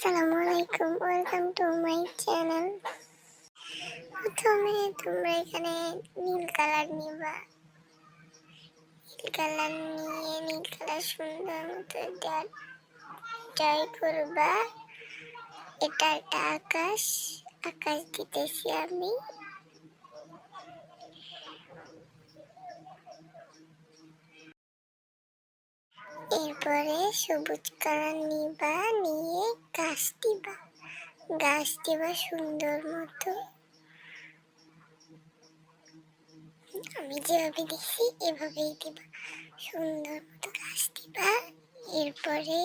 আসসালামু আলাইকুম, welcome to my channel. প্রথমে তোমরা এখানে নীল কালার নিবা। নীল কালার নিয়ে নীল কালার সুন্দর মতো ট্রাই করবা। এটা একটা আকাশ দিতেছি আমি। এরপরে সবুজ কালার নিবা, নিয়ে গাছ দিবা সুন্দর মতো। আমি যেভাবে দিচ্ছি এভাবেই দিবা, সুন্দর মতো গাছ দিবা। এরপরে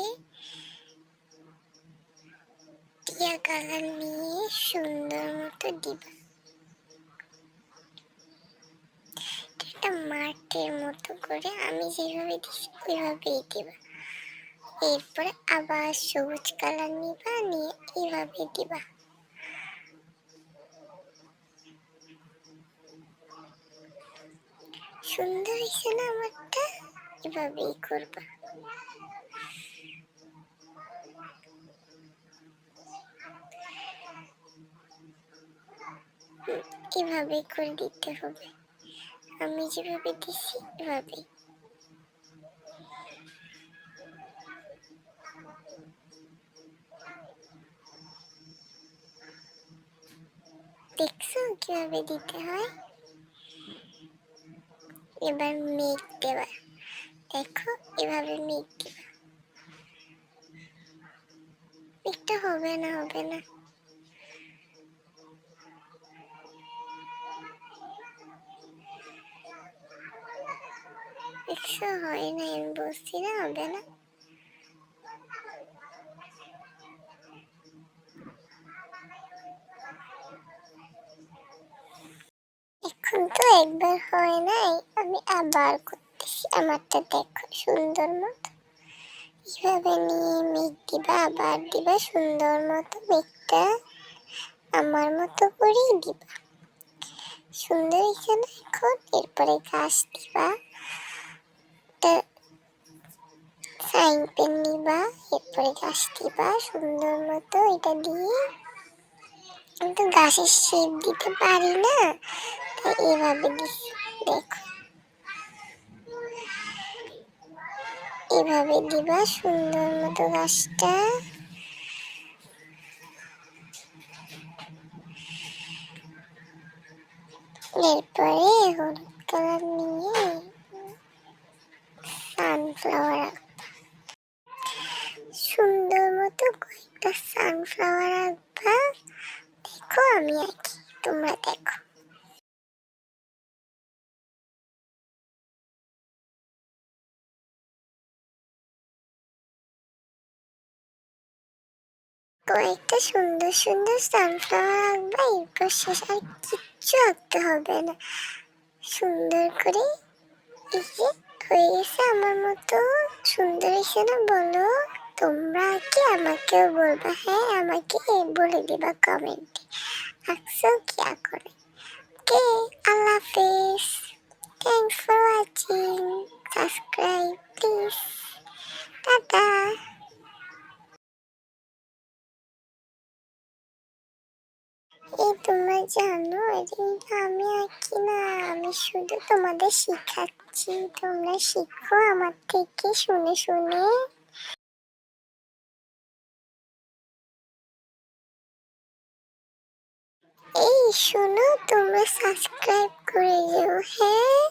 টিয়া কালার নিয়ে সুন্দর মতো দিবা। এটা মাটির মতো করে আমি যেভাবে দিচ্ছি ওইভাবেই দিবা। এরপরে আবার সবুজ কালার নিবা, নিয়ে এইভাবে দিবা। সুন্দর হয়েছে না আমারটা? এভাবেই করবা। এভাবে করে দিতে হবে, আমি যেভাবে দিচ্ছি এভাবেই। দেখছো কিভাবে দিতে হয়? এবার মেঘ দেবা, দেখো এভাবে মেঘ দিবা। মেঘটা হবে না দেখছো হয় না, আমি বলছি না হবে না। এখন তো একবার হয় নাই, আমি আবার করতেছি। আমারটা দেখো সুন্দর মতো এভাবে নিয়ে মেঘ দিবা, আবার দিবা সুন্দর মতো মেঘটা আমার মতো করেই দিবা। সুন্দর এখানে এখন এরপরে গাছ দিবা, ফ্রাইং প্যান নিবা, এরপরে গাছ দিবা সুন্দর মতো। এটা দিয়ে আমি তো গাছের শেপ দিতে পারি না, তাই এভাবে দিচ্ছি। দেখো এভাবে দিবা সুন্দর মতো গাছটা। এরপরে হলুদ কালার নিয়ে সানফ্লাওয়ার সুন্দর মতো কয়েকটা সানফ্লাওয়ার আঁকবা। দেখো আমি আঁকি, তোমরা দেখো। কয়েকটা সুন্দর সুন্দর সানফ্লাওয়ার আঁকবা, এরপর শেষ। আর কিচ্ছু আঁকতে হবে না, সুন্দর করে। এই যে হয়ে গেছে আমার মতো। সুন্দর হয়েছে না বলো? তোমরা কি আমাকেও বলবা, হ্যাঁ আমাকে বলে দিবা কমেন্টে আঁকছো কি আঁকো নাই। ওকে, আল্লাহ হাফেজ। Thanks for watching. Subscribe please. Tata. এই তোমরা জানো এটা আমি আঁকি না, আমি শুধু তোমাদের শিখাচ্ছি। তোমরা শিখো আমার থেকে শুনে শুনে। এই শোনো, তোমরা সাবস্ক্রাইব করে যেও, হ্যাঁ।